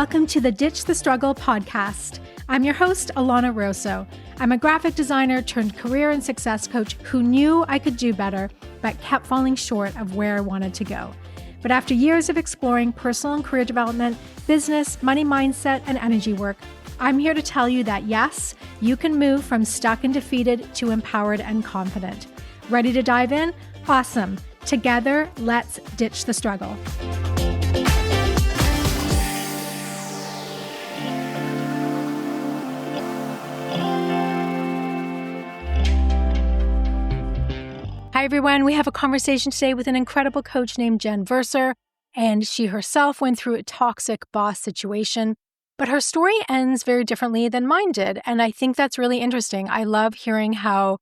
Welcome to the Ditch the Struggle podcast. I'm your host, Alana Rosso. I'm a graphic designer turned career and success coach who knew I could do better, but kept falling short of where I wanted to go. But after years of exploring personal and career development, business, money mindset, and energy work, I'm here to tell you that yes, you can move from stuck and defeated to empowered and confident. Ready to dive in? Awesome. Together, let's ditch the struggle. Hi, everyone. We have a conversation today with an incredible coach named Jenn Verser, and she herself went through a toxic boss situation, but her story ends very differently than mine did, and I think that's really interesting. I love hearing how,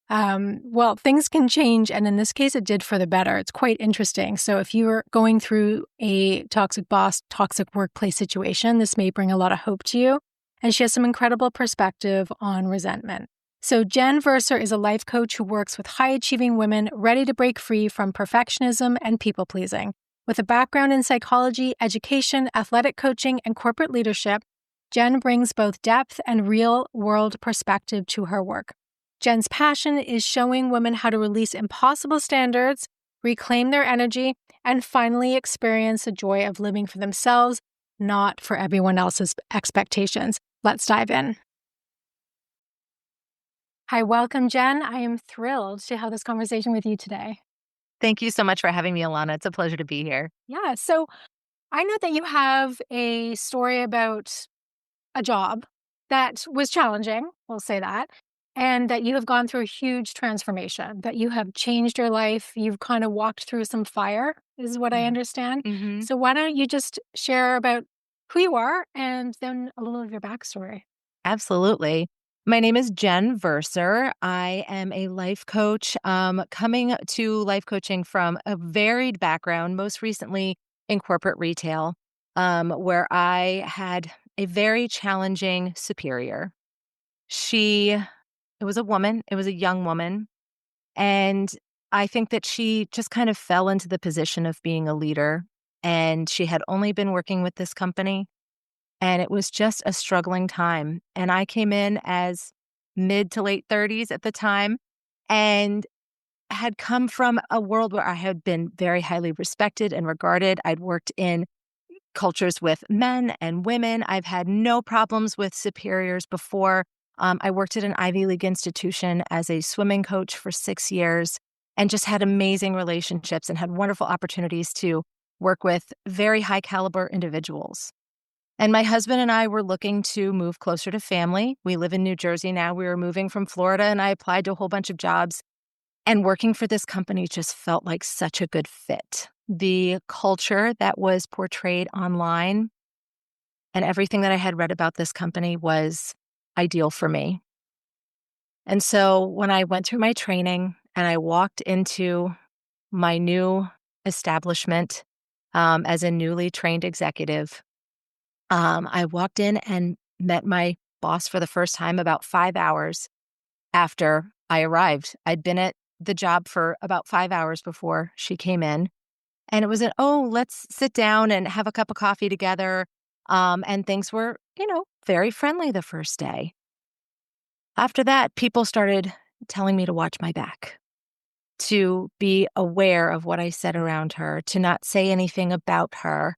things can change, and in this case, it did for the better. It's quite interesting. So if you're going through a toxic boss, toxic workplace situation, this may bring a lot of hope to you, and she has some incredible perspective on resentment. So Jenn Verser is a life coach who works with high-achieving women ready to break free from perfectionism and people-pleasing. With a background in psychology, education, athletic coaching, and corporate leadership, Jenn brings both depth and real-world perspective to her work. Jenn's passion is showing women how to release impossible standards, reclaim their energy, and finally experience the joy of living for themselves, not for everyone else's expectations. Let's dive in. Hi, welcome, Jenn. I am thrilled to have this conversation with you today. Thank you so much for having me, Alana. It's a pleasure to be here. Yeah, so I know that you have a story about a job that was challenging, we'll say that, and that you have gone through a huge transformation, that you have changed your life. You've kind of walked through some fire, is what I understand. Mm-hmm. So why don't you just share about who you are and then a little of your backstory? Absolutely. My name is Jenn Verser. I am a life coach, coming to life coaching from a varied background, most recently in corporate retail, where I had a very challenging superior. It was a woman, it was a young woman, and I think that she just kind of fell into the position of being a leader, and she had only been working with this company. And it was just a struggling time. And I came in as mid to late 30s at the time and had come from a world where I had been very highly respected and regarded. I'd worked in cultures with men and women. I've had no problems with superiors before. I worked at an Ivy League institution as a swimming coach for 6 years and just had amazing relationships and had wonderful opportunities to work with very high caliber individuals. And my husband and I were looking to move closer to family. We live in New Jersey now. We were moving from Florida, and I applied to a whole bunch of jobs. And working for this company just felt like such a good fit. The culture that was portrayed online and everything that I had read about this company was ideal for me. And so when I went through my training and I walked into my new establishment as a newly trained executive, I walked in and met my boss for the first time about 5 hours after I arrived. I'd been at the job for about 5 hours before she came in. And it was let's sit down and have a cup of coffee together. And things were, very friendly the first day. After that, people started telling me to watch my back, to be aware of what I said around her, to not say anything about her.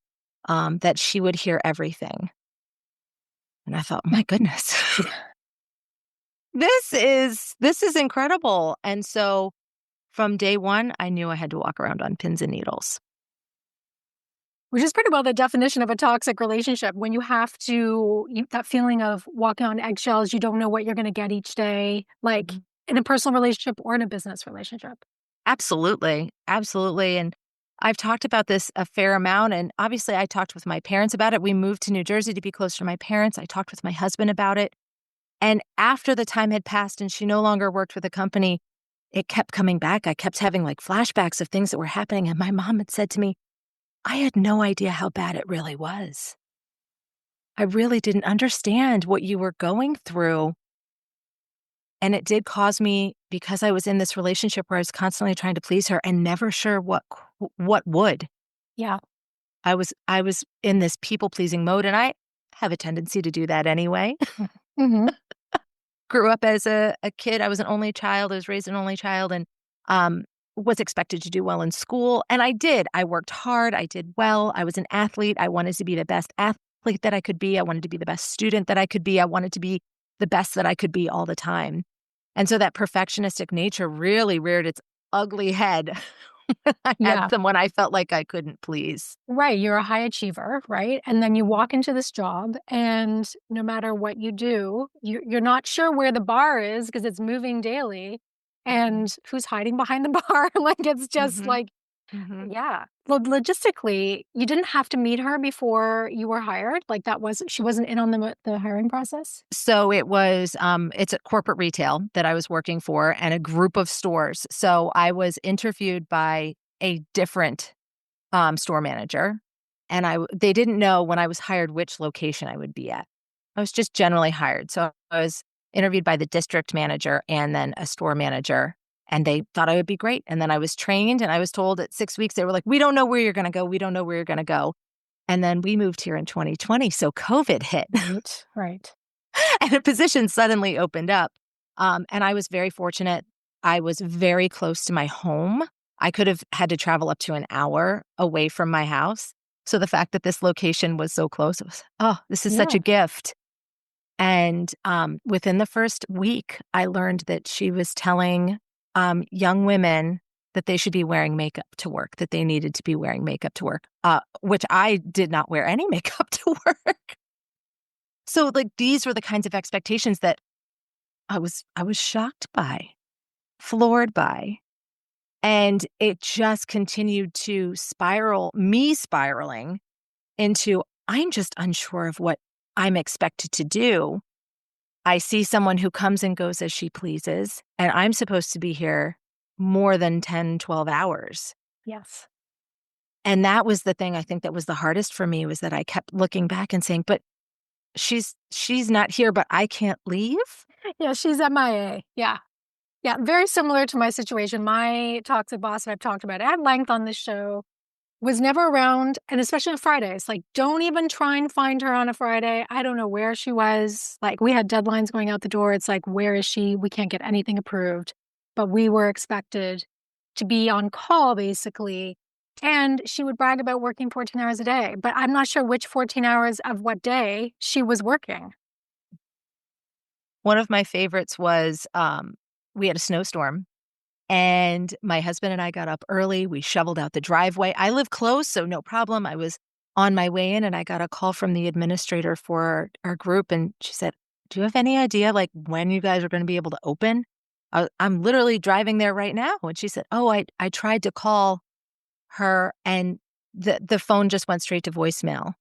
That she would hear everything. And I thought, my goodness, this is incredible. And so from day one, I knew I had to walk around on pins and needles. Which is pretty well the definition of a toxic relationship, when you have to, that feeling of walking on eggshells, you don't know what you're going to get each day, like in a personal relationship or in a business relationship. Absolutely. Absolutely. And I've talked about this a fair amount, and obviously I talked with my parents about it. We moved to New Jersey to be closer to my parents. I talked with my husband about it. And after the time had passed and she no longer worked with the company, it kept coming back. I kept having like flashbacks of things that were happening. And my mom had said to me, I had no idea how bad it really was. I really didn't understand what you were going through. And it did cause me, because I was in this relationship where I was constantly trying to please her and never sure what would. Yeah. I was in this people-pleasing mode, and I have a tendency to do that anyway. Mm-hmm. Grew up as a kid. I was an only child. I was raised an only child and um, was expected to do well in school. And I did. I worked hard. I did well. I was an athlete. I wanted to be the best athlete that I could be. I wanted to be the best student that I could be. I wanted to be the best that I could be all the time. And so that perfectionistic nature really reared its ugly head when I had Yeah. someone I felt like I couldn't please. Right. You're a high achiever, right? And then you walk into this job, and no matter what you do, you're not sure where the bar is because it's moving daily. And who's hiding behind the bar? Like, it's just Mm-hmm. like, Mm-hmm. yeah. Well, logistically, you didn't have to meet her before you were hired. Like, she wasn't in on the hiring process. So it was, it's a corporate retail that I was working for and a group of stores. So I was interviewed by a different store manager, and they didn't know when I was hired which location I would be at. I was just generally hired. So I was interviewed by the district manager and then a store manager, and they thought I would be great. And then I was trained, and I was told at 6 weeks, they were like, "We don't know where you're going to go. We don't know where you're going to go." And then we moved here in 2020, so COVID hit. Right. Right. And a position suddenly opened up. And I was very fortunate. I was very close to my home. I could have had to travel up to an hour away from my house. So the fact that this location was so close, it was, oh, this is such Yeah. a gift. And within the first week, I learned that she was telling young women that they should be wearing makeup to work, that they needed to be wearing makeup to work, which I did not wear any makeup to work. So, like, these were the kinds of expectations that I was shocked by, floored by, and it just continued to spiraling into, I'm just unsure of what I'm expected to do. I see someone who comes and goes as she pleases, and I'm supposed to be here more than 10, 12 hours. Yes. And that was the thing I think that was the hardest for me, was that I kept looking back and saying, "But she's not here, but I can't leave?" Yeah. She's MIA. Yeah. Yeah, very similar to my situation. My toxic boss that I've talked about at length on this show was never around, and especially on Fridays. Like, don't even try and find her on a Friday. I don't know where she was. Like, we had deadlines going out the door. It's like, where is she? We can't get anything approved. But we were expected to be on call, basically. And she would brag about working 14 hours a day. But I'm not sure which 14 hours of what day she was working. One of my favorites was, we had a snowstorm, and my husband and I got up early. We shoveled out the driveway. I live close, so no problem. I was on my way in, and I got a call from the administrator for our group, and she said, "Do you have any idea, like, when you guys are gonna be able to open? I'm literally driving there right now." And she said, "Oh, I tried to call her, and the phone just went straight to voicemail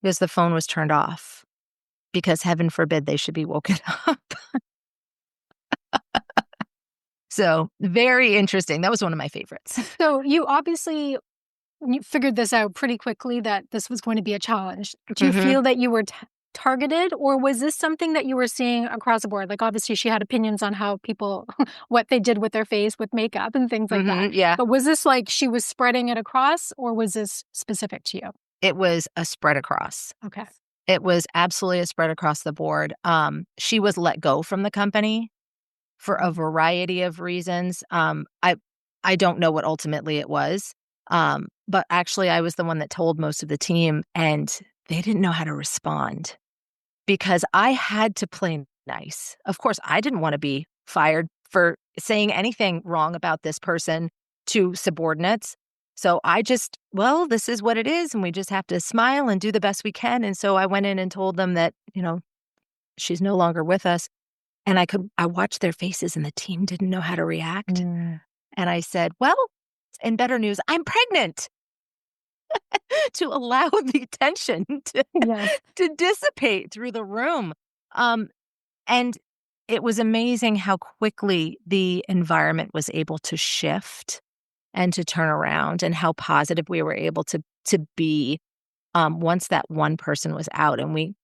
because the phone was turned off, because heaven forbid they should be woken up." So, very interesting. That was one of my favorites. So you figured this out pretty quickly that this was going to be a challenge. Do you Mhm. feel that you were targeted, or was this something that you were seeing across the board? Like, obviously, she had opinions on how people, what they did with their face with makeup and things like that. Mhm, yeah. But was this like she was spreading it across, or was this specific to you? It was a spread across. Okay. It was absolutely a spread across the board. She was let go from the company for a variety of reasons. I don't know what ultimately it was, but actually I was the one that told most of the team, and they didn't know how to respond because I had to play nice. Of course, I didn't wanna be fired for saying anything wrong about this person to subordinates. So I just, well, this is what it is, and we just have to smile and do the best we can. And so I went in and told them that, she's no longer with us. And I watched their faces, and the team didn't know how to react. Mm. And I said, "Well, in better news, I'm pregnant," to allow the tension to Yes. to dissipate through the room. Um, and it was amazing how quickly the environment was able to shift and to turn around, and how positive we were able to be, once that one person was out. And we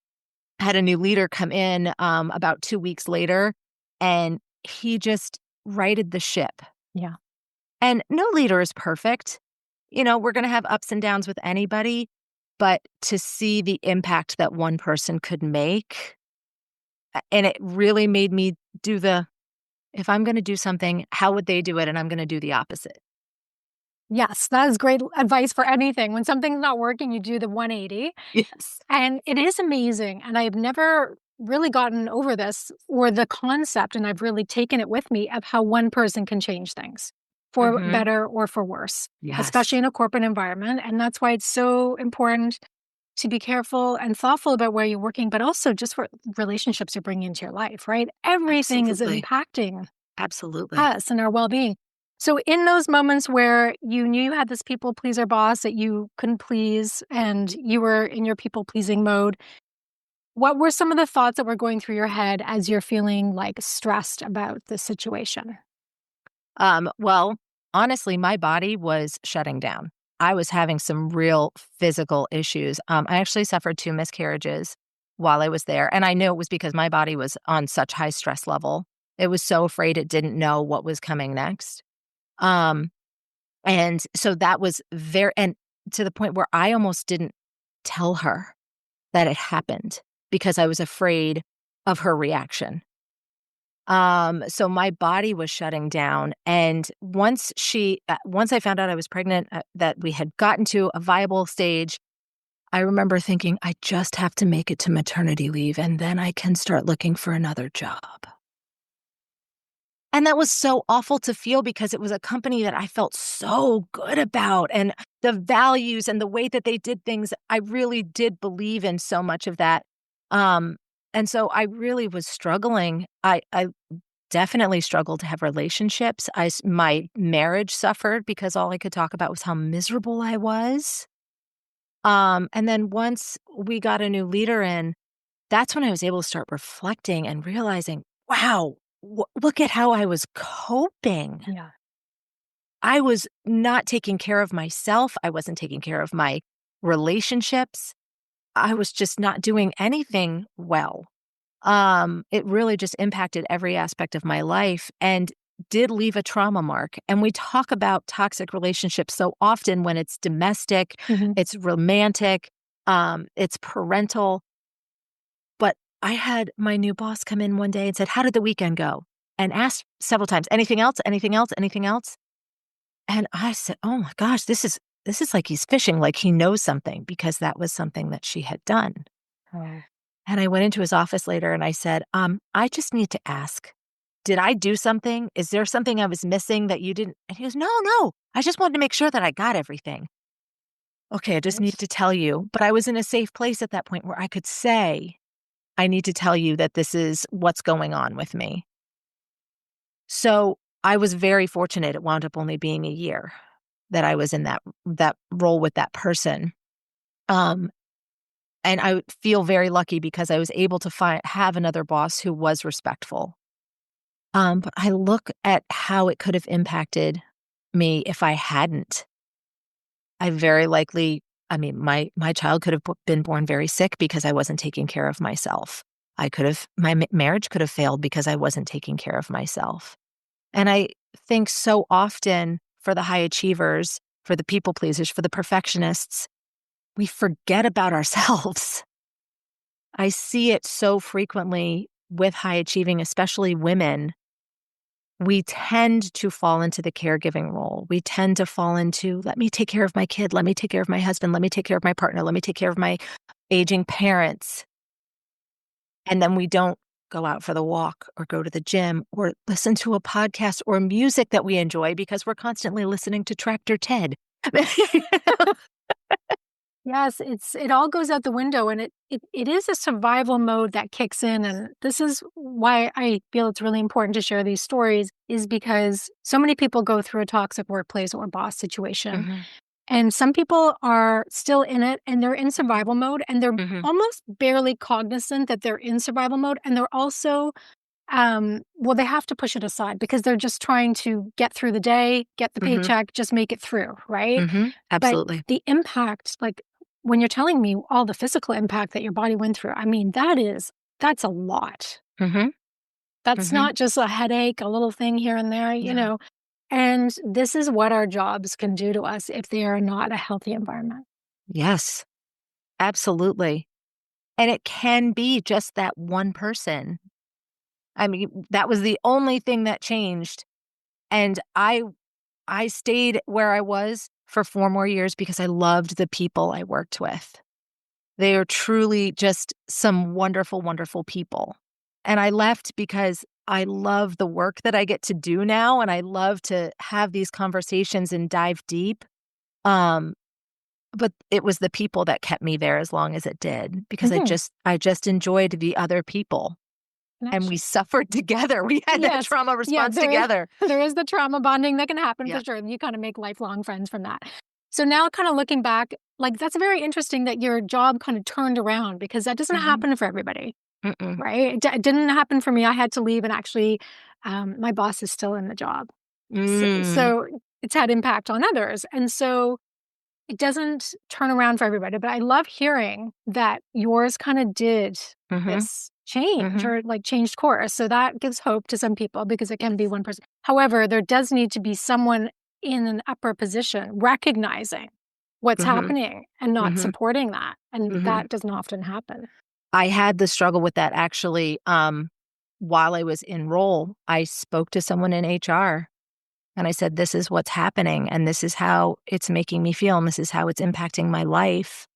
had a new leader come in, about 2 weeks later, and he just righted the ship. Yeah. And no leader is perfect, we're going to have ups and downs with anybody, but to see the impact that one person could make, and it really made me do if I'm going to do something, how would they do it? And I'm going to do the opposite. Yes, that is great advice for anything. When something's not working, you do the 180. Yes. And it is amazing. And I've never really gotten over this or the concept, and I've really taken it with me of how one person can change things for Mm-hmm. better or for worse, especially Yes. in a corporate environment. And that's why it's so important to be careful and thoughtful about where you're working, but also just for relationships you bring into your life, right? Everything is Absolutely. impacting Absolutely. us and our well-being. So in those moments where you knew you had this people pleaser boss that you couldn't please and you were in your people pleasing mode, what were some of the thoughts that were going through your head as you're feeling like stressed about the situation? Well, honestly, my body was shutting down. I was having some real physical issues. I actually suffered 2 miscarriages while I was there, and I knew it was because my body was on such high stress level. It was so afraid it didn't know what was coming next. Um, and so that was and to the point where I almost didn't tell her that it happened because I was afraid of her reaction. So my body was shutting down, and once I found out I was pregnant, that we had gotten to a viable stage, I remember thinking, "I just have to make it to maternity leave, and then I can start looking for another job." And that was so awful to feel because it was a company that I felt so good about, and the values and the way that they did things, I really did believe in so much of that. Um, and so I really was struggling. I definitely struggled to have relationships. My marriage suffered because all I could talk about was how miserable I was. And then once we got a new leader in, that's when I was able to start reflecting and realizing, wow, look at how I was coping. Yeah. I was not taking care of myself. I wasn't taking care of my relationships. I was just not doing anything well. It really just impacted every aspect of my life and did leave a trauma mark. And we talk about toxic relationships so often when it's domestic, Mhm. it's romantic, it's parental. But I had my new boss come in one day and said, "How did the weekend go?" And asked several times, "Anything else? Anything else? Anything else?" And I said, "Oh my gosh, this is like he's fishing, like he knows something," because that was something that she had done. Oh. And I went into his office later and I said, I just need to ask, did I do something? Is there something I was missing that you didn't?" And he goes, "No, no. I just wanted to make sure that I got everything." Okay, I just need to tell you. But I was in a safe place at that point where I could say, "I need to tell you that this is what's going on with me." So I was very fortunate. It wound up only being a year that I was in that role with that person. Um, and I feel very lucky because I was able to have another boss who was respectful. But I look at how it could have impacted me if I hadn't. I very likely, I mean, my child could have been born very sick because I wasn't taking care of myself. My marriage could have failed because I wasn't taking care of myself. And I think so often for the high achievers, for the people pleasers, for the perfectionists, we forget about ourselves. I see it so frequently with high achieving, especially women. We tend to fall into the caregiving role. We tend to fall into, let me take care of my kid, let me take care of my husband, let me take care of my partner, let me take care of my aging parents. And then we don't go out for the walk or go to the gym or listen to a podcast or music that we enjoy because we're constantly listening to Tractor Ted. Yes, it all goes out the window, and it is a survival mode that kicks in, and this is why I feel it's really important to share these stories, is because so many people go through a toxic workplace or boss situation, Mhm, and some people are still in it, and they're in survival mode, and they're mhm, almost barely cognizant that they're in survival mode, and they're also well, they have to push it aside because they're just trying to get through the day, get the mhm, paycheck, just make it through, right? mhm, But absolutely. the impact, like when you're telling me all the physical impact that your body went through, I mean, that's a lot. Mhm, That's mhm. not just a headache, a little thing here and there, No. And this is what our jobs can do to us if they are not a healthy environment. Yes, absolutely. And it can be just that one person. I mean, that was the only thing that changed. And I stayed where I was for 4 more years because I loved the people I worked with. They are truly just some wonderful, wonderful people. And I left because I love the work that I get to do now, and I love to have these conversations and dive deep. Um, but it was the people that kept me there as long as it did because Mhm. I just enjoyed the other people, and we Connection. suffered together. We had that Yes. trauma Yeah, response together. there is the trauma bonding that can happen for Yep. sure. You kind of make lifelong friends from that. So now kind of looking back, like that's very interesting that your job kind of turned around because that doesn't Mhm. happen for everybody, Mm-mm. right? It didn't happen for me. I had to leave and actually my boss is still in the job. So, Mm. so it's had impact on others. And so it doesn't turn around for everybody, but I love hearing that yours kind of did Mhm. this change Mhm. or like changed course. So that gives hope to some people because it can be one person. However, there does need to be someone in an upper position recognizing what's Mhm. happening and not Mhm. supporting that. And Mhm. that doesn't often happen. I had the struggle with that actually, while I was in role. I spoke to someone in HR and I said, "This is what's happening, and this is how it's making me feel, and this is how it's impacting my life."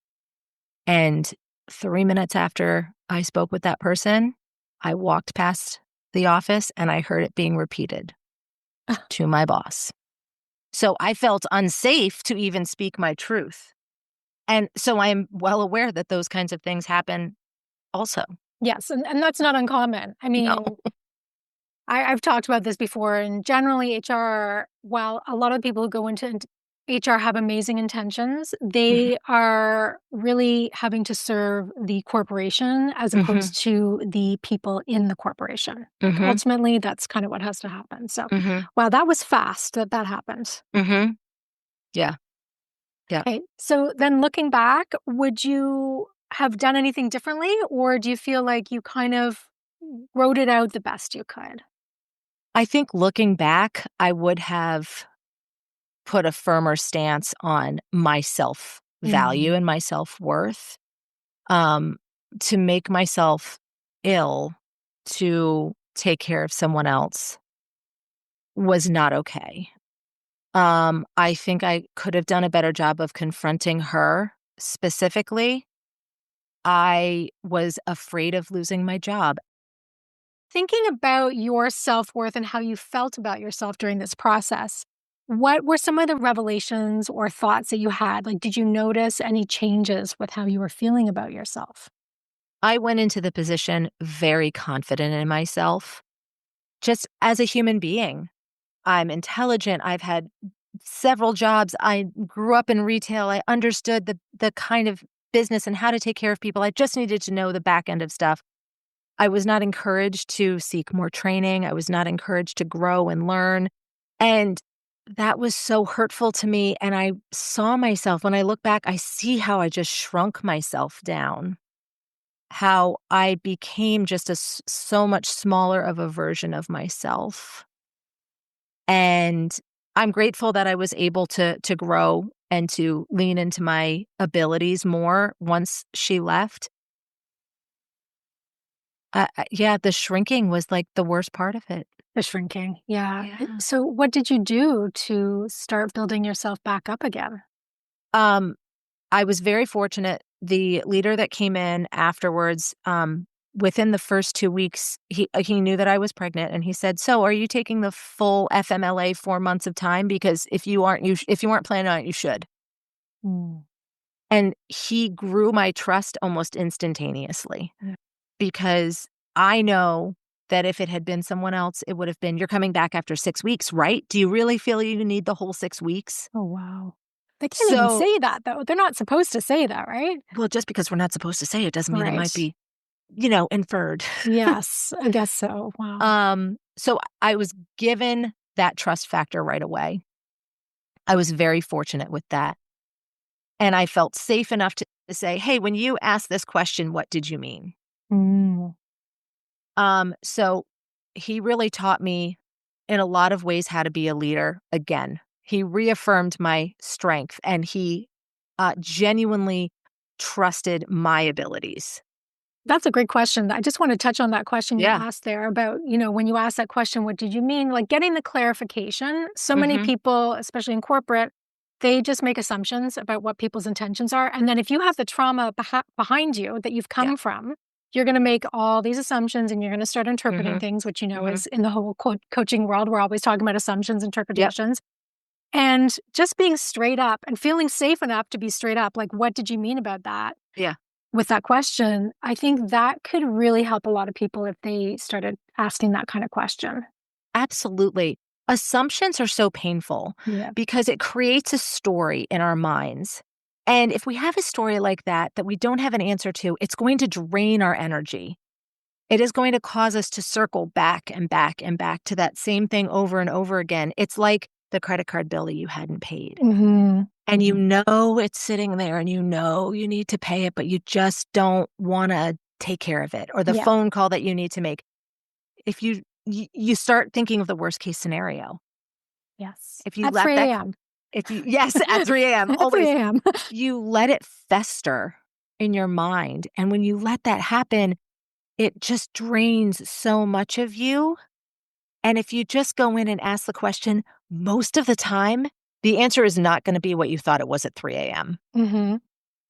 And 3 minutes after I spoke with that person, I walked past the office and I heard it being repeated to my boss. So I felt unsafe to even speak my truth. And so I am well aware that those kinds of things happen also. Yes. And that's not uncommon. I No. mean, I've talked about this before, and generally, HR, while a lot of people who go into HR have amazing intentions, Mhm. they are really having to serve the corporation as Mhm. opposed to the people in the corporation. Like Mhm. ultimately, that's kind of what has to happen. So, Mhm. wow, that was fast that happened. Mhm. Yeah. Yeah. Okay, so then looking back, would you have done anything differently, or do you feel like you kind of wrote it out the best you could? I think looking back, I would have put a firmer stance on my self-value Mm. and my self-worth. Um, to make myself ill to take care of someone else was not okay. I think I could have done a better job of confronting her specifically. I was afraid of losing my job. Thinking about your self-worth and how you felt about yourself during this process, what were some of the revelations or thoughts that you had? Like, did you notice any changes with how you were feeling about yourself? I went into the position very confident in myself, just as a human being. I'm intelligent. I've had several jobs. I grew up in retail. I understood the kind of business and how to take care of people. I just needed to know the back end of stuff. I was not encouraged to seek more training. I was not encouraged to grow and learn. And that was so hurtful to me. And I saw myself, when I look back, I see how I just shrunk myself down, how I became just so much smaller of a version of myself. And I'm grateful that I was able to grow and to lean into my abilities more once she left. Yeah, the shrinking was, like, the worst part of it. The shrinking. Yeah. Yeah. So, what did you do to start building yourself back up again? Um, I was very fortunate. The leader that came in afterwards, within the first 2 weeks, he knew that I was pregnant, and he said, "So, are you taking the full FMLA 4 months of time? Because if you aren't, if you weren't planning on it, you should." Mm. And he grew my trust almost instantaneously because I know that if it had been someone else, it would have been, "You're coming back after 6 weeks, right? Do you really feel you need the whole 6 weeks?" Oh, wow. They can't even So, say that, though. They're not supposed to say that, right? well, just because we're not supposed to say it doesn't mean it might Right. be, inferred. Yes, I guess so. Wow. So I was given that trust factor right away. I was very fortunate with that. And I felt safe enough to say, "Hey, when you asked this question, what did you mean?" Mm. So he really taught me in a lot of ways how to be a leader again. He reaffirmed my strength, and he genuinely trusted my abilities. That's a great question. I just want to touch on that question you Yeah. asked there about, when you asked that question, what did you mean? Like getting the clarification. So many Mhm. people, especially in corporate, they just make assumptions about what people's intentions are. And then if you have the trauma behind you that you've Yeah. come from, you're going to make all these assumptions and you're going to start interpreting Mhm. things, which, Mhm. is in the whole coaching world. We're always talking about assumptions, Yep. interpretations. And just being straight up and feeling safe enough to be straight up. Like, what did you mean about that? Yeah. With that question, I think that could really help a lot of people if they started asking that kind of question. Absolutely. Assumptions are so painful Yeah. because it creates a story in our minds. And if we have a story like that we don't have an answer to, it's going to drain our energy. It is going to cause us to circle back and back and back to that same thing over and over again. It's like the credit card bill that you hadn't paid. Mm-hmm. And you know it's sitting there and you know you need to pay it, but you just don't want to take care of it. Or the Yeah. phone call that you need to make. If you start thinking of the worst case scenario. Yes. If you At let 3 that a.m. if you yes, at 3 AM, At 3 always. a.m. You let it fester in your mind, and when you let that happen, it just drains so much of you, and if you just go in and ask the question, most of the time, the answer is not gonna be what you thought it was at 3 AM. Mm-hmm.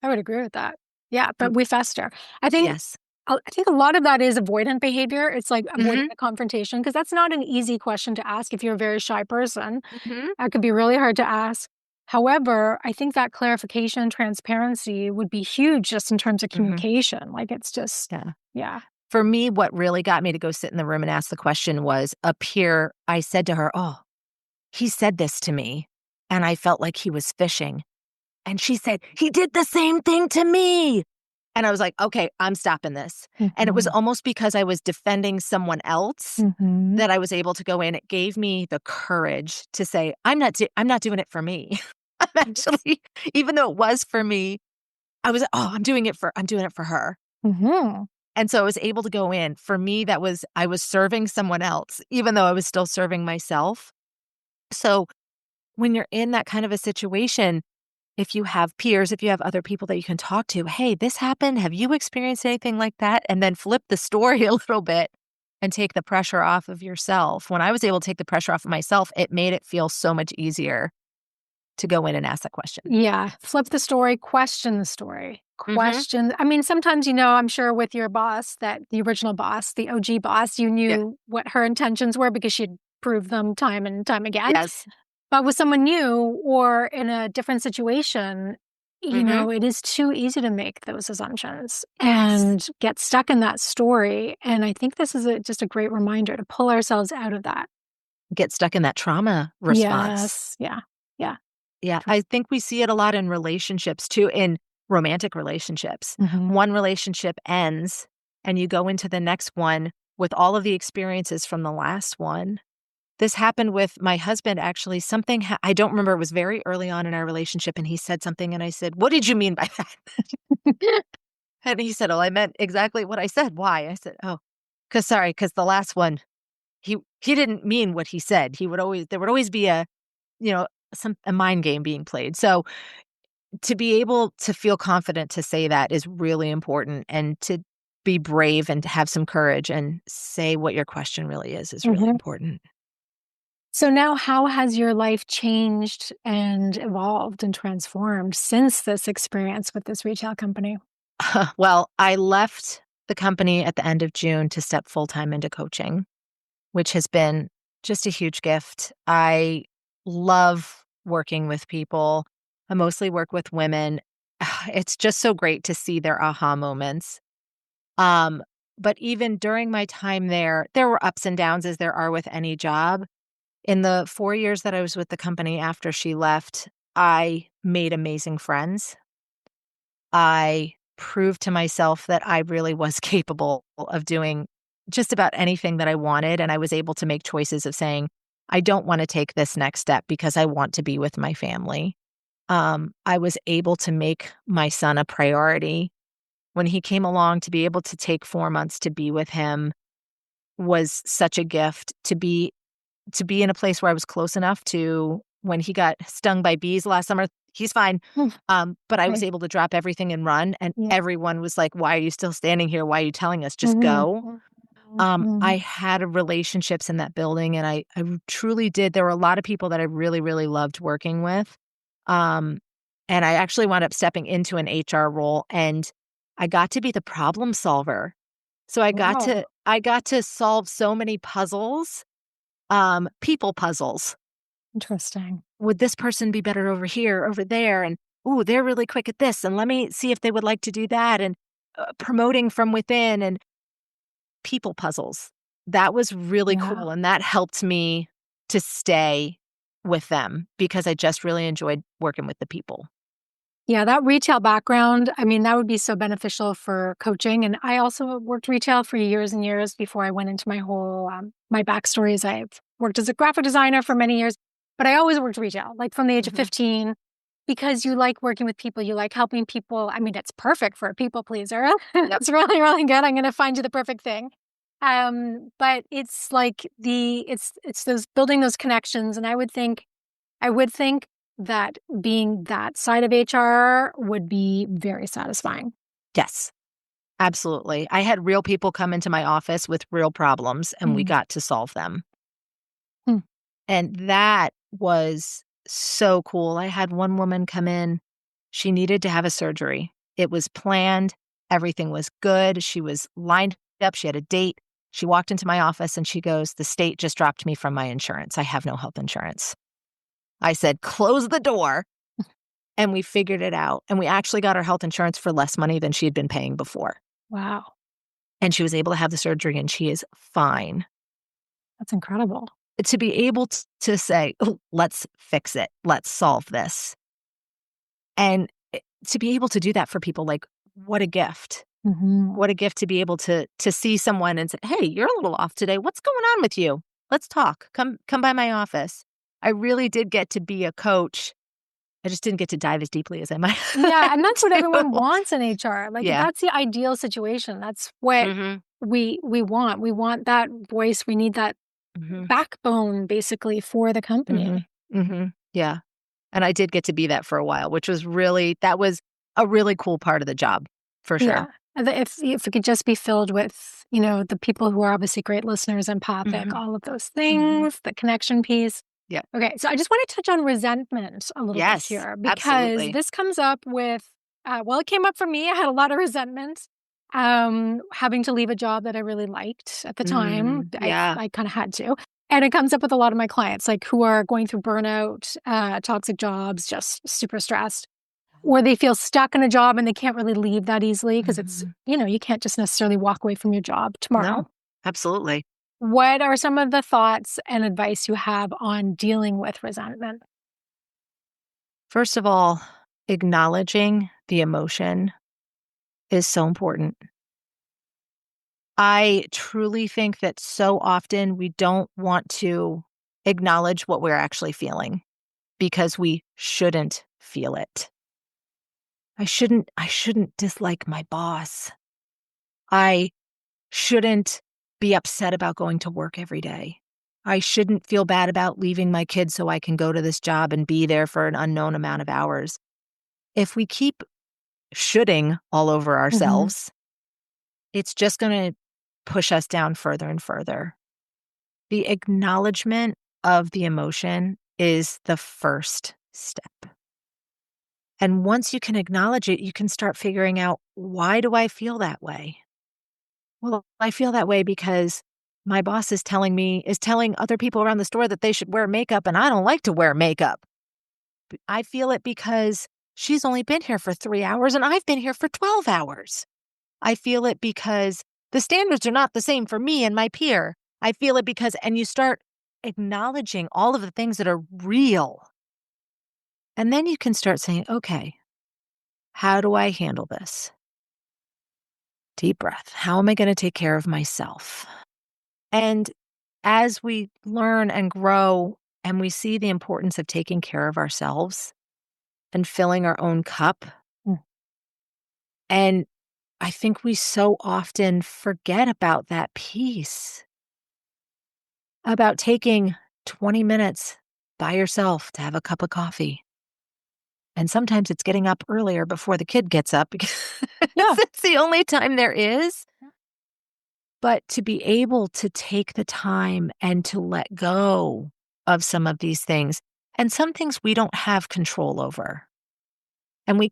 I would agree with that. Yeah, Mm, but we fester. I think yes. I think a lot of that is avoidant behavior. It's like avoiding Mhm, the confrontation because that's not an easy question to ask if you're a very shy person. mhm, That could be really hard to ask. However, I think that clarification, transparency would be huge just in terms of mhm, communication. Like it's just, yeah. yeah. For me, what really got me to go sit in the room and ask the question was a peer. I said to her, "Oh, he said this to me, and I felt like he was fishing." And she said, "He did the same thing to me." And I was like, "Okay, I'm stopping this." And it was Mhm. almost because I was defending someone else Mhm. that I was able to go in. It gave me the courage to say, I'm not doing it for me." I'm actually, even though it was for me, I was, "Oh, I'm doing it for her." Mhm. And so I was able to go in. For me, that was I was serving someone else, even though I was still serving myself. So when you're in that kind of a situation, if you have peers, if you have other people that you can talk to, "Hey, this happened. Have you experienced anything like that?" And then flip the story a little bit and take the pressure off of yourself. When I was able to take the pressure off of myself, it made it feel so much easier to go in and ask that question. Yeah, flip the story, question the story. Mhm. Question I mean, sometimes, I'm sure with your boss that the original boss, the OG boss, you Yeah. knew what her intentions were because she'd proved them time and time again. Yes. But with someone new or in a different situation, Mhm. it is too easy to make those assumptions Yes. and get stuck in that story. And I think this is just a great reminder to pull ourselves out of that. Get stuck in that trauma response. Yes. Yeah. Yeah. Yeah, I think we see it a lot in relationships too, in romantic relationships. Hmm. One relationship ends and you go into the next one with all of the experiences from the last one. This happened with my husband, actually. I don't remember, it was very early on in our relationship, and he said something, and I said, "What did you mean by that?" And he said, "Oh, I meant exactly what I said. Why?" I said, "Oh, because the last one, he didn't mean what he said. There would always be you know, a mind game being played." So to be able to feel confident to say that is really important, and to be brave and to have some courage and say what your question really is really Hmm. important. So now how has your life changed and evolved and transformed since this experience with this retail company? Well, I left the company at the end of June to step full-time into coaching, which has been just a huge gift. I love working with people. I mostly work with women. It's just so great to see their aha moments. Um, but even during my time there were ups and downs as there are with any job. In the 4 years that I was with the company after she left, I made amazing friends. I proved to myself that I really was capable of doing just about anything that I wanted, and I was able to make choices of saying, "I don't wanna take this next step because I want to be with my family." I was able to make my son a priority. When he came along, to be able to take 4 months to be with him was such a gift. To be to be in a place where I was close enough to when he got stung by bees last summer, he's fine. But I was able to drop everything and run. And everyone was like, why are you still standing here? Why are you telling us? Just go. I had relationships in that building, and I truly did. There were a lot of people that I really, really loved working with. And I actually wound up stepping into an HR role, and I got to be the problem solver. So I got to solve so many puzzles, people puzzles. Interesting. Would this person be better over here, over there? And, ooh, they're really quick at this. And let me see if they would like to do that. And promoting from within and people puzzles. That was really cool. And that helped me to stay with them because I just really enjoyed working with the people. Yeah, that retail background, I mean, that would be so beneficial for coaching. And I also worked retail for years and years before I went into my whole, my backstory is I've worked as a graphic designer for many years, but I always worked retail, like from the age of 15, because you like working with people, you like helping people. I mean, it's perfect for a people pleaser. It's really, really good. I'm going to find you the perfect thing. But it's like it's those building those connections. And I would think that being that side of HR would be very satisfying. Yes, absolutely. I had real people come into my office with real problems, and we got to solve them. And that was so cool. I had one woman come in. She needed to have a surgery. It was planned. Everything was good. She was lined up. She had a date. She walked into my office and she goes, "The state just dropped me from my insurance. I have no health insurance." I said, "Close the door." And we figured it out. And we actually got her health insurance for less money than she had been paying before. Wow. And she was able to have the surgery, and she is fine. That's incredible. To be able to say, "Oh, let's fix it. Let's solve this." And to be able to do that for people, like, what a gift. What a gift to be able to see someone and say, "Hey, you're a little off today. What's going on with you? Let's talk. Come by my office." I really did get to be a coach. I just didn't get to dive as deeply as I might. Yeah, and that's what everyone wants in HR. Like, Yeah. that's the ideal situation. That's what we want. We want that voice. We need that backbone, basically, for the company. Yeah. And I did get to be that for a while, which was that was a really cool part of the job, for sure. Yeah. If it could just be filled with, the people who are obviously great listeners, empathic, all of those things, the connection piece. Yeah. Okay, so I just want to touch on resentment a little bit here because this comes up with, it came up for me. I had a lot of resentment having to leave a job that I really liked at the time. I kind of had to. And it comes up with a lot of my clients, like who are going through burnout, toxic jobs, just super stressed, or they feel stuck in a job and they can't really leave that easily because it's, you can't just necessarily walk away from your job tomorrow. No, absolutely. What are some of the thoughts and advice you have on dealing with resentment? First of all, acknowledging the emotion is so important. I truly think that so often we don't want to acknowledge what we're actually feeling because we shouldn't feel it. I shouldn't dislike my boss. I shouldn't be upset about going to work every day. I shouldn't feel bad about leaving my kids so I can go to this job and be there for an unknown amount of hours. If we keep shoulding all over ourselves, it's just going to push us down further and further. The acknowledgement of the emotion is the first step. And once you can acknowledge it, you can start figuring out, why do I feel that way? Well, I feel that way because my boss is telling other people around the store that they should wear makeup, and I don't like to wear makeup. I feel it because she's only been here for 3 hours and I've been here for 12 hours. I feel it because the standards are not the same for me and my peer. I feel it because, and you start acknowledging all of the things that are real. And then you can start saying, okay, how do I handle this? Deep breath. How am I going to take care of myself? And as we learn and grow and we see the importance of taking care of ourselves and filling our own cup, and I think we so often forget about that piece, about taking 20 minutes by yourself to have a cup of coffee. And sometimes it's getting up earlier before the kid gets up because it's the only time there is. But to be able to take the time and to let go of some of these things, and some things we don't have control over. And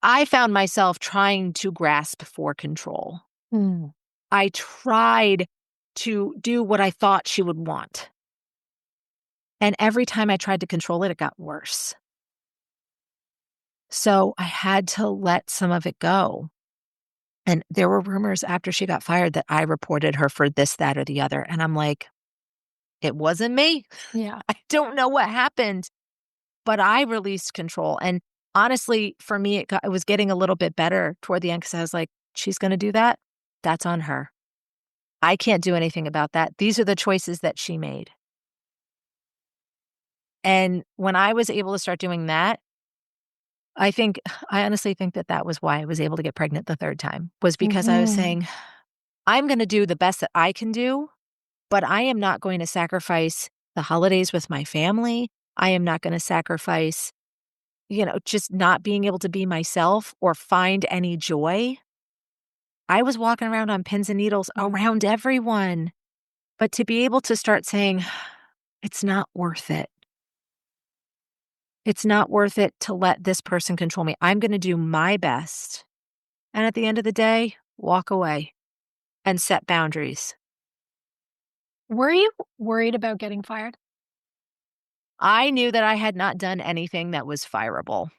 I found myself trying to grasp for control. Mm. I tried to do what I thought she would want. And every time I tried to control it, it got worse. So I had to let some of it go. And there were rumors after she got fired that I reported her for this, that, or the other. And I'm like, it wasn't me. Yeah. I don't know what happened, but I released control. And honestly, for me, it was getting a little bit better toward the end because I was like, she's going to do that. That's on her. I can't do anything about that. These are the choices that she made. And when I was able to start doing that, I honestly think that was why I was able to get pregnant the third time, was because I was saying, I'm going to do the best that I can do, but I am not going to sacrifice the holidays with my family. I am not going to sacrifice, just not being able to be myself or find any joy. I was walking around on pins and needles around everyone, but to be able to start saying, it's not worth it. It's not worth it to let this person control me. I'm going to do my best. And at the end of the day, walk away and set boundaries. Were you worried about getting fired? I knew that I had not done anything that was fireable.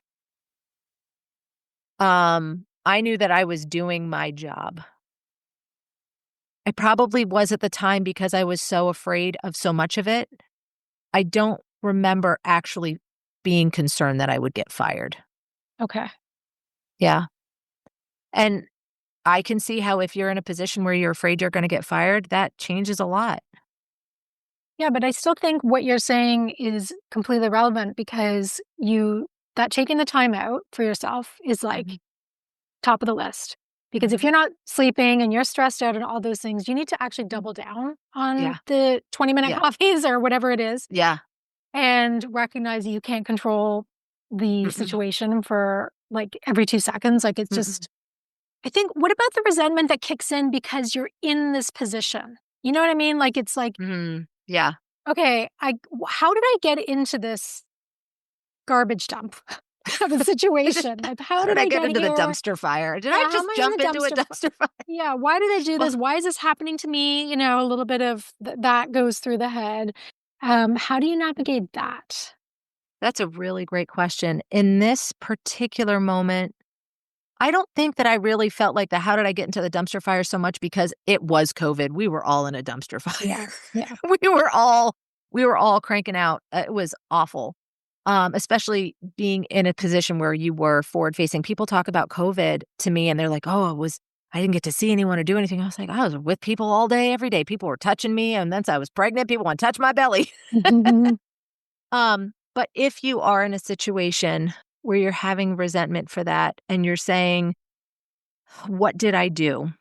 I knew that I was doing my job. I probably was at the time because I was so afraid of so much of it. I don't remember actually being concerned that I would get fired. Okay. Yeah. And I can see how if you're in a position where you're afraid you're going to get fired, that changes a lot. Yeah, but I still think what you're saying is completely relevant because that taking the time out for yourself is like top of the list. Because if you're not sleeping and you're stressed out and all those things, you need to actually double down on the 20-minute coffees or whatever it is. Yeah. And recognize you can't control the situation for like every 2 seconds. Like it's just, I think, what about the resentment that kicks in because you're in this position? You know what I mean? Like, it's like, yeah. Okay, how did I get into this garbage dump of a situation? Like, how did I get into here? the dumpster fire? Did I just jump into a dumpster fire? Yeah, why did I do this? Why is this happening to me? A little bit of that goes through the head. How do you navigate that? That's a really great question. In this particular moment, I don't think that I really felt like how did I get into the dumpster fire so much because it was COVID. We were all in a dumpster fire. Yeah. we were all cranking out. It was awful. Especially being in a position where you were forward facing. People talk about COVID to me and they're like, oh, I didn't get to see anyone or do anything. I was like, I was with people all day, every day. People were touching me. And then I was pregnant. People want to touch my belly. But if you are in a situation where you're having resentment for that and you're saying, what did I do?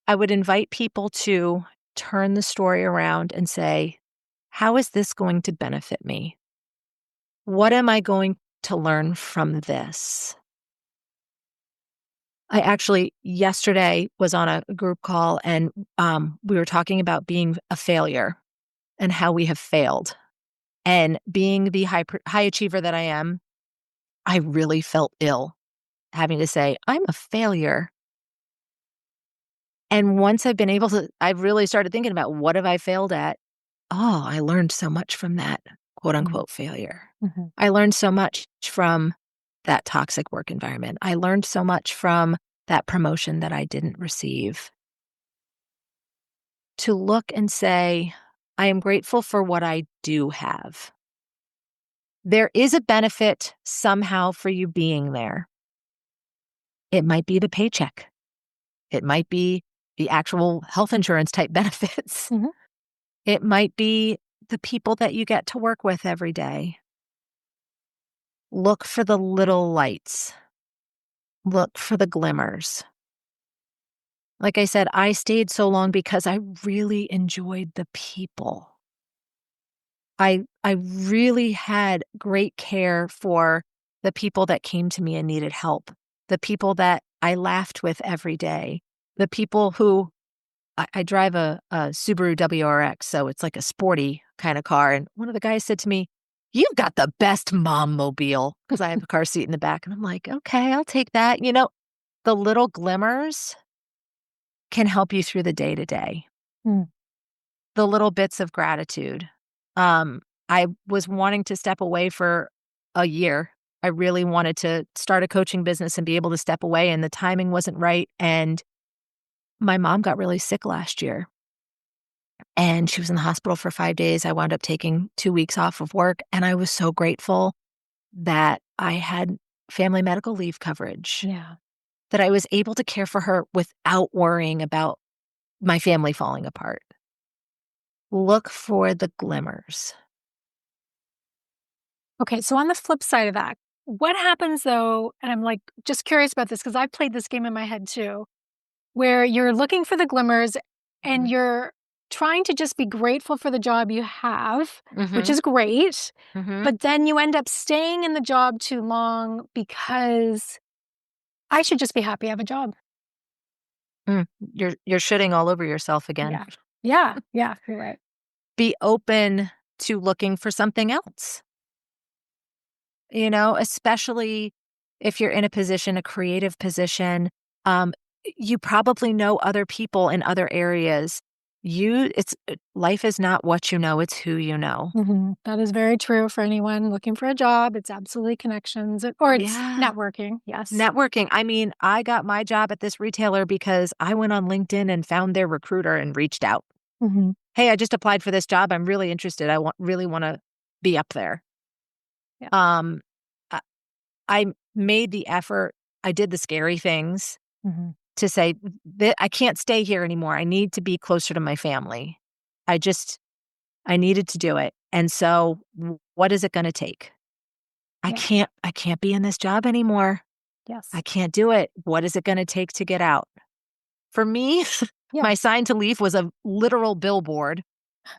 I would invite people to turn the story around and say, how is this going to benefit me? What am I going to learn from this? I actually yesterday was on a group call and we were talking about being a failure and how we have failed. And being the high achiever that I am, I really felt ill having to say, I'm a failure. And once I've really started thinking about what have I failed at? Oh, I learned so much from that quote unquote failure. I learned so much from that toxic work environment. I learned so much from that promotion that I didn't receive. To look and say, I am grateful for what I do have. There is a benefit somehow for you being there. It might be the paycheck. It might be the actual health insurance type benefits. It might be the people that you get to work with every day. Look for the little lights. Look for the glimmers. Like I said, I stayed so long because I really enjoyed the people. I really had great care for the people that came to me and needed help, the people that I laughed with every day, the people who I drive a Subaru WRX, so it's like a sporty kind of car. And one of the guys said to me, "You've got the best mom mobile," because I have a car seat in the back. And I'm like, okay, I'll take that. The little glimmers can help you through the day to day, Mm. the little bits of gratitude. I was wanting to step away for a year. I really wanted to start a coaching business and be able to step away, and the timing wasn't right. And my mom got really sick last year, and she was in the hospital for 5 days. I wound up taking 2 weeks off of work, and I was so grateful that I had family medical leave coverage, Yeah. that I was able to care for her without worrying about my family falling apart. Look for the glimmers. Okay, so on the flip side of that, what happens though, and I'm like just curious about this because I've played this game in my head too, where you're looking for the glimmers and Mhm. you're trying to just be grateful for the job you have, which Mhm. is great, Mhm. but then you end up staying in the job too long because I should just be happy I have a job. Mm. You're shitting all over yourself again. Yeah. Yeah. Yeah. You're right. Be open to looking for something else, especially if you're in a position, a creative position. Um, you probably know other people in other areas. Life is not what you know, it's who you know. That is very true for anyone looking for a job. It's absolutely connections or it's Yeah. networking. Yes. Networking. I mean, I got my job at this retailer because I went on LinkedIn and found their recruiter and reached out. Hmm. Hey, I just applied for this job. I'm really interested. Really want to be up there. Yeah. Um, I, I made the effort. I did the scary things Hmm. to say that I can't stay here anymore. I need to be closer to my family. I just, I needed to do it. And so what is it going to take? Yeah. I can't be in this job anymore. I Yes. can't do it. What is it going to take to get out? For me, Yeah. my sign to leave was a literal billboard.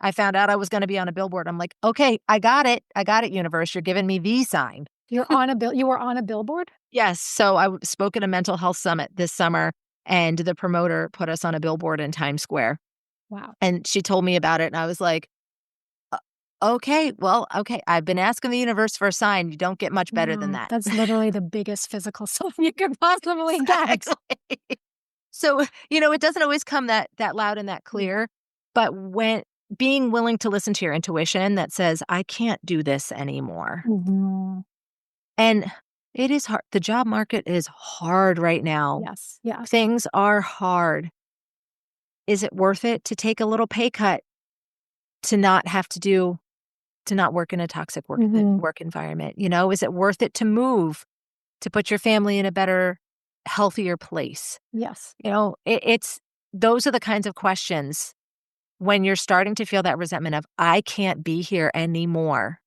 I found out I was gonna be on a billboard. I'm like, "Okay, I got it. I got it, universe. You're giving me the sign." You were on a billboard? Yes, so spoke at a mental health summit this summer, and the promoter put us on a billboard in Times Square, Wow. and she told me about it, and I was like, Okay, well, okay. I've been asking the universe for a sign. You don't get much better than No, that." that's literally the biggest physical sign you could possibly get. Exactly. So, it doesn't always come that loud and that Yeah. clear, but when being willing to listen to your intuition that says, "I can't do this anymore." Mhm. And it is hard. The job market is hard right now. Yes. Yes. Things are hard. Is it worth it to take a little pay cut to not have to not work in a toxic Mhm. work environment? Is it worth it to move to put your family in a better, healthier place? Yes. It's those are the kinds of questions when you're starting to feel that resentment of, "I can't be here anymore,"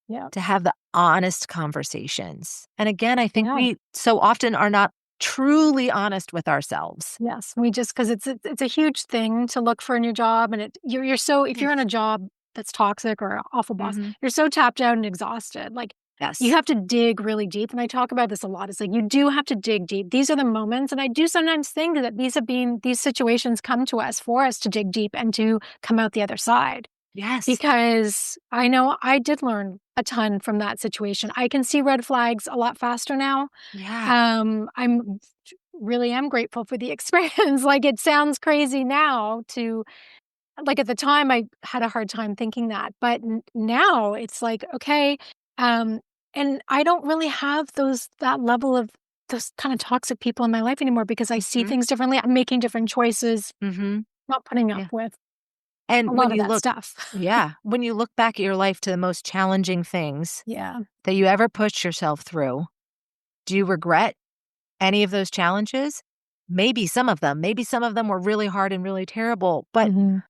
Yeah. to have the honest conversations. And again, I think Yeah. we so often are not truly honest with ourselves. Yes. We just because it's a huge thing to look for a new job, and you're so if Mm. you're in a job that's toxic or an awful boss, Mhm. you're so tapped out and exhausted. Like you Yes. have to dig really deep, and I talk about this a lot. It's like you do have to dig deep. These are the moments, and I do sometimes think that these situations come to us for us to dig deep and to come out the other side. Yes. Because I know I did learn a ton from that situation. I can see red flags a lot faster now. Yeah. I'm really am grateful for the experience. Like it sounds crazy now to like at the time I had a hard time thinking that, but now it's like okay, um, and I don't really have that level of those kind of toxic people in my life anymore because I see Mhm. things differently. I'm making different choices, Mhm. not putting up Yeah. with a And lot of that stuff. when you look back at your life to the most challenging things Yeah. that you ever pushed yourself through, do you regret any of those challenges? Maybe some of them. Maybe some of them were really hard and really terrible, but Mhm.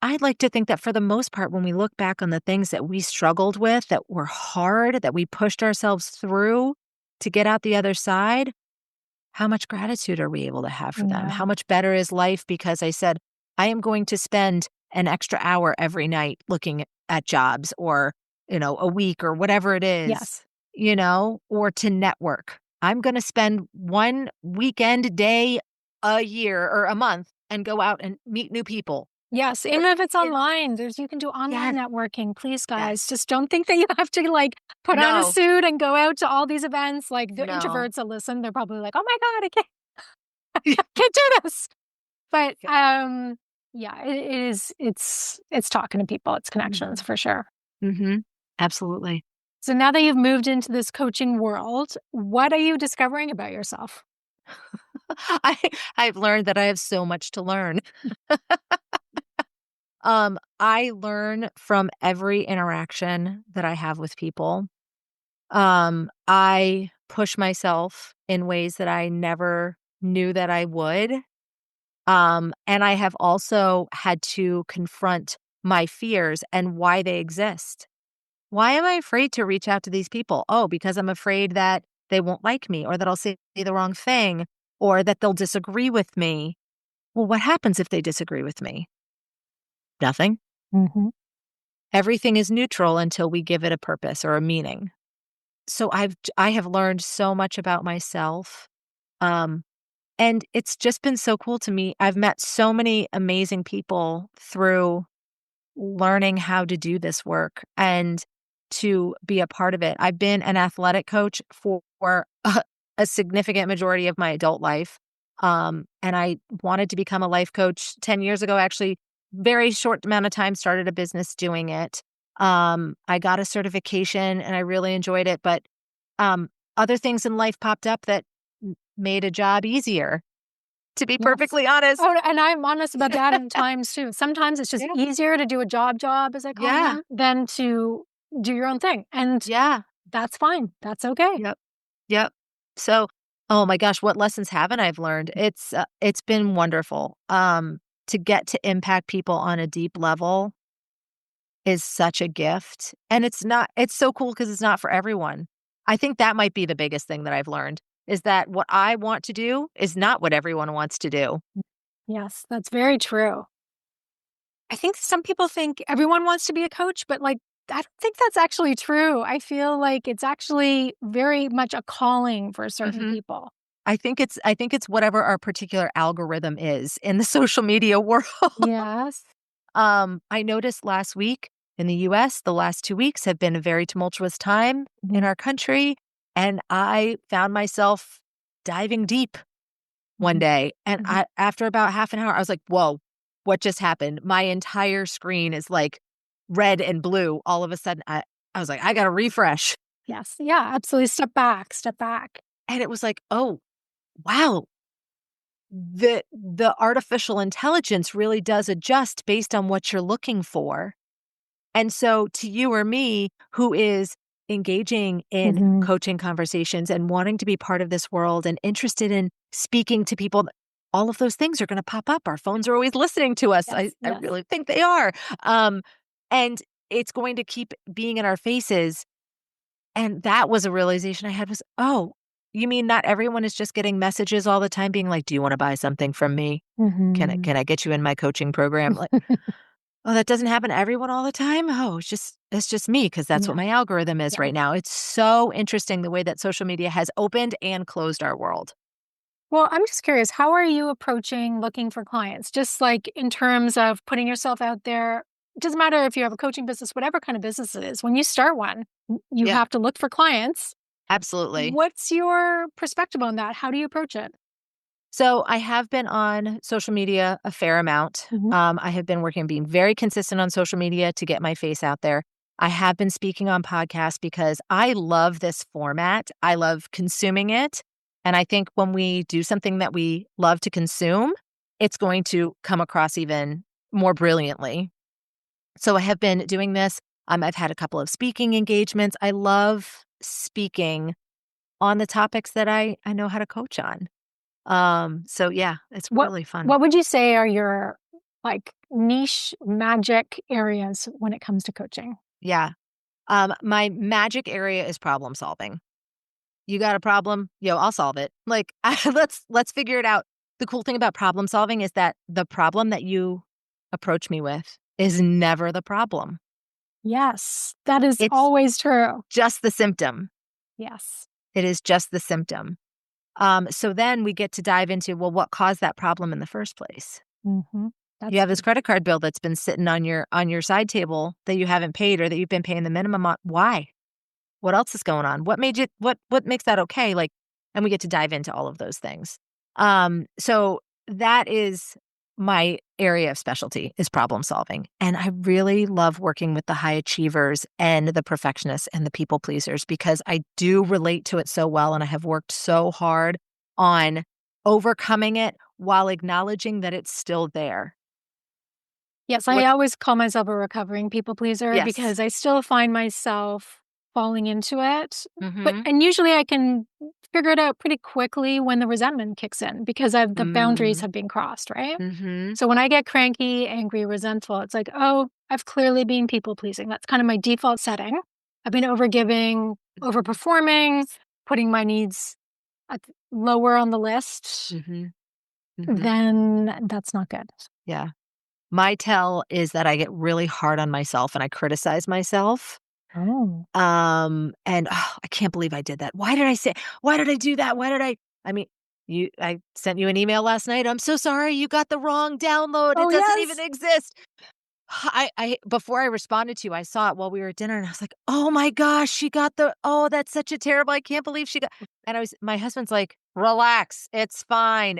I'd like to think that for the most part, when we look back on the things that we struggled with, that were hard, that we pushed ourselves through to get out the other side, how much gratitude are we able to have for them? Yeah. How much better is life because I said, I am going to spend an extra hour every night looking at jobs or, a week or whatever it is, Yes. or to network. I'm going to spend one weekend day a year or a month and go out and meet new people. Yes, even if it's online, you can do online Yes. networking. Please, guys, Yes. just don't think that you have to put on a No, suit and go out to all these events. Like the no. introverts that listen, they're probably like, "Oh my God, I can't do this." But yeah, it is. It's talking to people. It's connections for sure. Mm-hmm. Absolutely. So now that you've moved into this coaching world, what are you discovering about yourself? I I've learned that I have so much to learn. I learn from every interaction that I have with people. I push myself in ways that I never knew that I would. And I have also had to confront my fears and why they exist. Why am I afraid to reach out to these people? Oh, because I'm afraid that they won't like me or that I'll say the wrong thing or that they'll disagree with me. Well, what happens if they disagree with me? Nothing. Mm-hmm. Everything is neutral until we give it a purpose or a meaning. So I have learned so much about myself. Um, and it's just been so cool to me. I've met so many amazing people through learning how to do this work and to be a part of it. I've been an athletic coach for a significant majority of my adult life. And I wanted to become a life coach 10 years ago, actually, very short amount of time, started a business doing it. I got a certification and I really enjoyed it. But um, other things in life popped up that made a job easier, to be Yes. perfectly honest. Oh, and I'm honest about that in times too. Sometimes it's just Yeah. easier to do a job, as I call Yeah. them, than to do your own thing. And Yeah. that's fine. That's okay. Yep. Yep. So, oh my gosh, what lessons haven't I've learned? It's been wonderful. To get to impact people on a deep level is such a gift. And it's so cool because it's not for everyone. I think that might be the biggest thing that I've learned is that what I want to do is not what everyone wants to do. Yes, that's very true. I think some people think everyone wants to be a coach, but I don't think that's actually true. I feel like it's actually very much a calling for certain hmm people. I think it's whatever our particular algorithm is in the social media world. Yes. I noticed last week in the US, the last 2 weeks have been a very tumultuous time in Mhm. our country, and I found myself diving deep one Mhm. day, and Mhm. after about half an hour, I was like, "Whoa, what just happened?" My entire screen is, like, red and blue. All of a sudden, I was like, "I gotta refresh." Yes. Yeah, absolutely. Step back. Step back. And it was like, "Oh, wow, the artificial intelligence really does adjust based on what you're looking for." And so to you or me who is engaging in Mhm. coaching conversations and wanting to be part of this world and interested in speaking to people, all of those things are going to pop up. Our phones are always listening to us. I, Yes. I Yes. really think they are. And it's going to keep being in our faces. And that was a realization I had was, oh, you mean not everyone is just getting messages all the time being like, do you want to buy something from me? Can I, Mhm. can I get you in my coaching program? Like, oh, that doesn't happen to everyone all the time? Oh, it's just me because that's what Yeah. my algorithm is Yeah. right now. It's so interesting the way that social media has opened and closed our world. Well, I'm just curious, how are you approaching looking for clients? Just like in terms of putting yourself out there. It doesn't matter if you have a coaching business, whatever kind of business it is. When you start one, you Yeah, have to look for clients. absolutely. What's your perspective on that? How do you approach it? So I have been on social media a fair amount. Mhm. I have been being very consistent on social media to get my face out there. I have been speaking on podcasts because I love this format. I love consuming it. And I think when we do something that we love to consume, it's going to come across even more brilliantly. So I have been doing this. I've had a couple of speaking engagements. I love speaking on the topics that I know how to coach on. So yeah, it's What really fun. what would you say are your niche magic areas when it comes to coaching? Yeah. My magic area is problem solving. you got a problem? Yo, I'll solve it. Like, let's figure it out. The cool thing about problem solving is that the problem that you approach me with is never the problem. Yes, that is It's always true. just the symptom. Yes. It is just the symptom. So then we get to dive into, well, what caused that problem in the first place? Mm-hmm. You have this credit card bill that's been sitting on your side table that you haven't paid or that you've been paying the minimum on. Why? What else is going on? What made you what makes that okay? Like, and we get to dive into all of those things. So that is my area of specialty is problem solving. And I really love working with the high achievers and the perfectionists and the people pleasers because I do relate to it so well. And I have worked so hard on overcoming it while acknowledging that it's still there. Yes, I always call myself a recovering people pleaser Yes. because I still find myself falling into it. Mm-hmm. And usually I can figure it out pretty quickly when the resentment kicks in because the boundaries have been crossed, right? Mm-hmm. So when I get cranky, angry, resentful, it's like, oh, I've clearly been people pleasing. That's kind of my default setting. I've been overgiving, overperforming, putting my needs lower on the list. Mm-hmm. Mm-hmm. Then that's not good. Yeah. My tell is that I get really hard on myself and I criticize myself. Oh. And I can't believe I did that. Why did I do that? I mean, I sent you an email last night. I'm so sorry. You got the wrong download. Oh, It doesn't yes. even exist. Before I responded to you, I saw it while we were at dinner and I was like, oh my gosh, that's such a terrible, I can't believe she got, and my husband's like, relax. It's fine.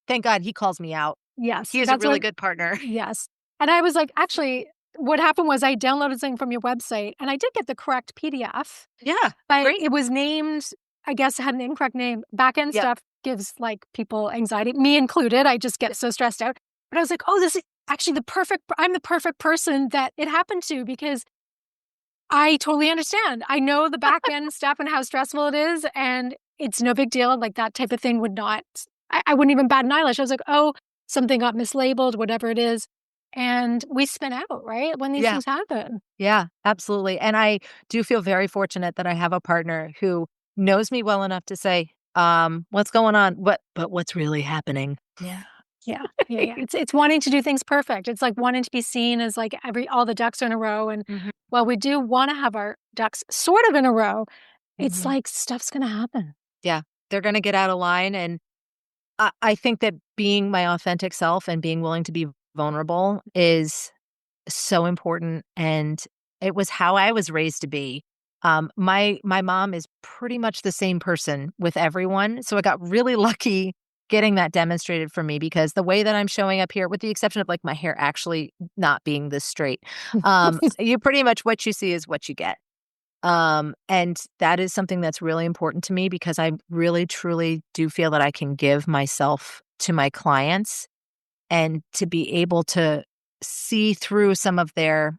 Thank God he calls me out. Yes. He is a really good partner. Yes. And I was like, actually, what happened was I downloaded something from your website and I did get the correct PDF. Yeah. But Great. it was named, I guess it had an incorrect name. Back-end Yep. stuff gives like people anxiety, me included. I just get so stressed out. But I was like, oh, this is actually I'm the perfect person that it happened to because I totally understand. I know the back-end stuff and how stressful it is. And it's no big deal. Like that type of thing I wouldn't even bat an eyelash. I was like, oh, something got mislabeled, whatever it is. And we spin out, right? When these Yeah. things happen. Yeah, absolutely. And I do feel very fortunate that I have a partner who knows me well enough to say, what's going on? But what's really happening? Yeah. Yeah. It's wanting to do things perfect. It's like wanting to be seen as like all the ducks are in a row. And Mhm. while we do want to have our ducks sort of in a row, it's Mhm. like stuff's going to happen. Yeah, they're going to get out of line. And I think that being my authentic self and being willing to be vulnerable is so important, and it was how I was raised to be. My mom is pretty much the same person with everyone, so I got really lucky getting that demonstrated for me because the way that I'm showing up here, with the exception of like my hair actually not being this straight, you pretty much what you see is what you get. And that is something that's really important to me because I really truly do feel that I can give myself to my clients and to be able to see through some of their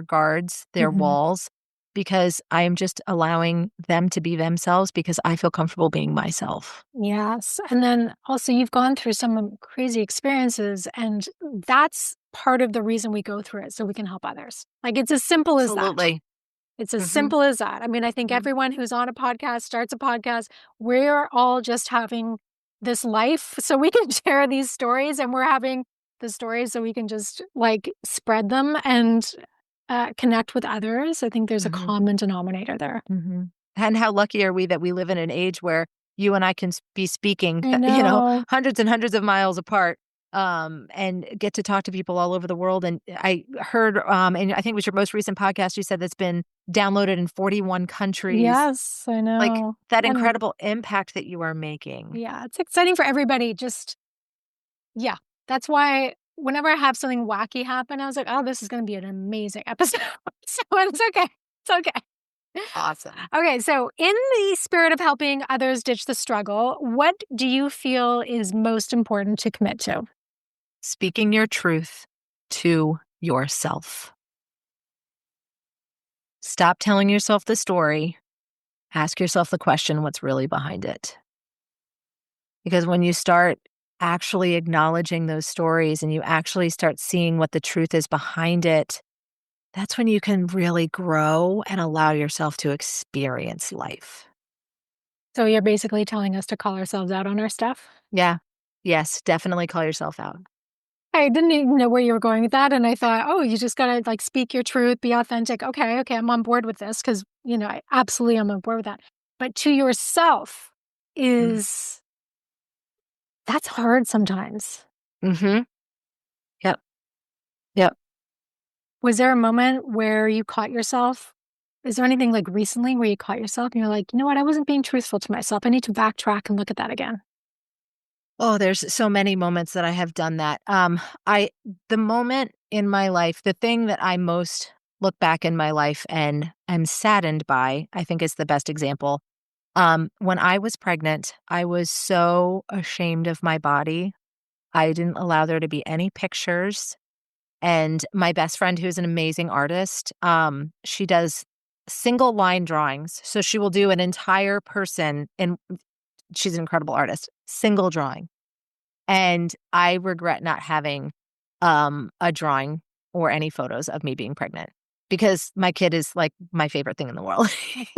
guards, their walls, because I am just allowing them to be themselves because I feel comfortable being myself. Yes. And then also, you've gone through some crazy experiences, and that's part of the reason we go through it so we can help others. Like it's as simple as that. Absolutely. It's as Mhm. simple as that. I mean, I think Mhm. everyone who's on a podcast starts a podcast. We're all just having this life so we can share these stories, and we're having the stories so we can just like spread them and connect with others. I think there's a Mhm. common denominator there. Mhm. And how lucky are we that we live in an age where you and I can be speaking, I know. hundreds and hundreds of miles apart, and get to talk to people all over the world. And I heard, and I think it was your most recent podcast, you said that's been downloaded in 41 countries. Yes, I Like know. that And incredible impact that you are making. yeah, it's exciting for everybody. Yeah, that's why whenever I have something wacky happen, I was like, oh, this is going to be an amazing episode. So it's okay. It's okay. Awesome. Okay, so in the spirit of helping others ditch the struggle, what do you feel is most important to commit to? Speaking your truth to yourself. Stop telling yourself the story. Ask yourself the question, what's really behind it? Because when you start actually acknowledging those stories and you actually start seeing what the truth is behind it, that's when you can really grow and allow yourself to experience life. So you're basically telling us to call ourselves out on our stuff? Yeah. Yes, definitely call yourself out. I didn't even know where you were going with that, and I thought, "Oh, you just gotta, like, speak your truth, be authentic." Okay, I'm on board with this because I absolutely am on board with that. But to yourself Mm. is that's hard sometimes. Mhm. Yep. Yep. Was there a moment where you caught yourself? Is there anything, like, recently where you caught yourself and you're like, "You know what? I wasn't being truthful to myself. I need to backtrack and look at that again." Oh, there's so many moments that I have done that. I the moment in my life, the thing that I most look back in my life and am saddened by, I think is the best example. When I was pregnant, I was so ashamed of my body. I didn't allow there to be any pictures. And my best friend, who's an amazing artist, she does single line drawings. So she will do an entire person, and she's an incredible artist, single drawing. And I regret not having a drawing or any photos of me being pregnant because my kid is like my favorite thing in the world. Of He's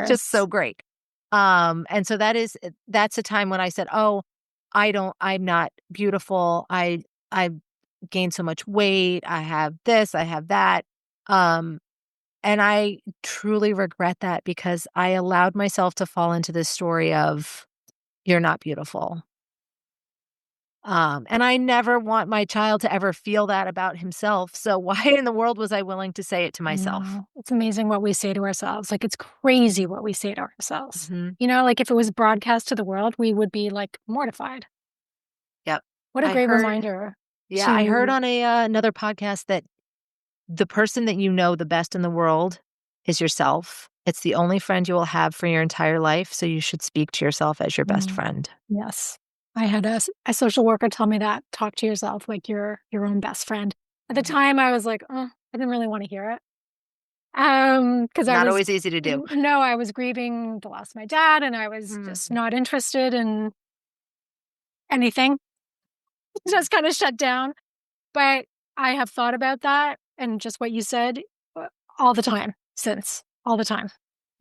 just so course. great. And so that's a time when I said, "Oh, I'm not beautiful. I've gained so much weight. I have this, I have that." Um, and I truly regret that because I allowed myself to fall into this story of you're not beautiful. And I never want my child to ever feel that about himself. So why in the world was I willing to say it to I myself? know. It's amazing what we say to ourselves. Like, it's crazy what we say to ourselves. Mhm. Like, if it was broadcast to the world, we would be, like, mortified. Yep. What a I great heard reminder Yeah, I heard to on another podcast that the person that you know the best in the world is yourself. It's the only friend you will have for your entire life, so you should speak to yourself as your best Mm, friend. yes. I had a social worker tell me that, "Talk to yourself like you're your own best friend." At the Mhm. time, I was like, I didn't really wanna hear it. Because I Not was always easy to do. n no, I was grieving the loss of my dad, and I was just Mm. not interested in anything. Just kinda shut down. But I have thought about that and just what you said, all the time since, all the time.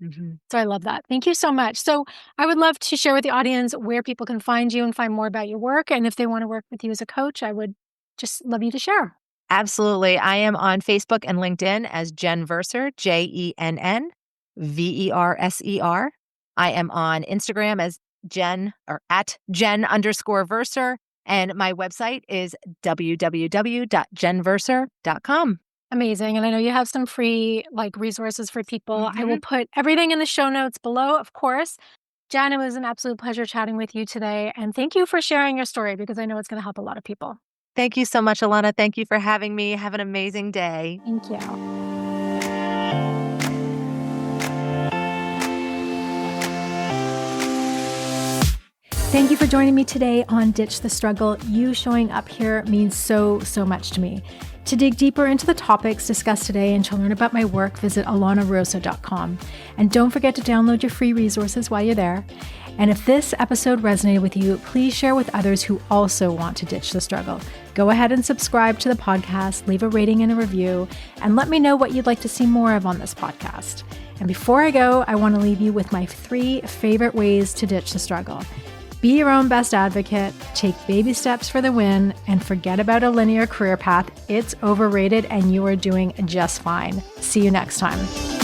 Mhm. So I love that. Thank you so much. So I would love to share with the audience where people can find you and find more about your work. And if they want to work with you as a coach, I would just love you to share. Absolutely. I am on Facebook and LinkedIn as Jenn Verser, JennVerser. I am on Instagram as Jenn or at Jenn_Verser. And my website is www.jennverser.com. Amazing. And I know you have some free resources for people. I will Mhm. put everything in the show notes below, of course. Jen, it was an absolute pleasure chatting with you today. And thank you for sharing your story because I know it's going to help a lot of people. Thank you so much, Alana. Thank you for having me. Have an amazing day. Thank you. Thank you for joining me today on Ditch the Struggle. You showing up here means so, so much to me. To dig deeper into the topics discussed today and to learn about my work, visit alanarosa.com. And don't forget to download your free resources while you're there. And if this episode resonated with you, please share with others who also want to ditch the struggle. Go ahead and subscribe to the podcast, leave a rating and a review, and let me know what you'd like to see more of on this podcast. And before I go, I want to leave you with my 3 favorite ways to ditch the struggle. Be your own best advocate, take baby steps for the win, and forget about a linear career path. It's overrated and you are doing just fine. See you next time.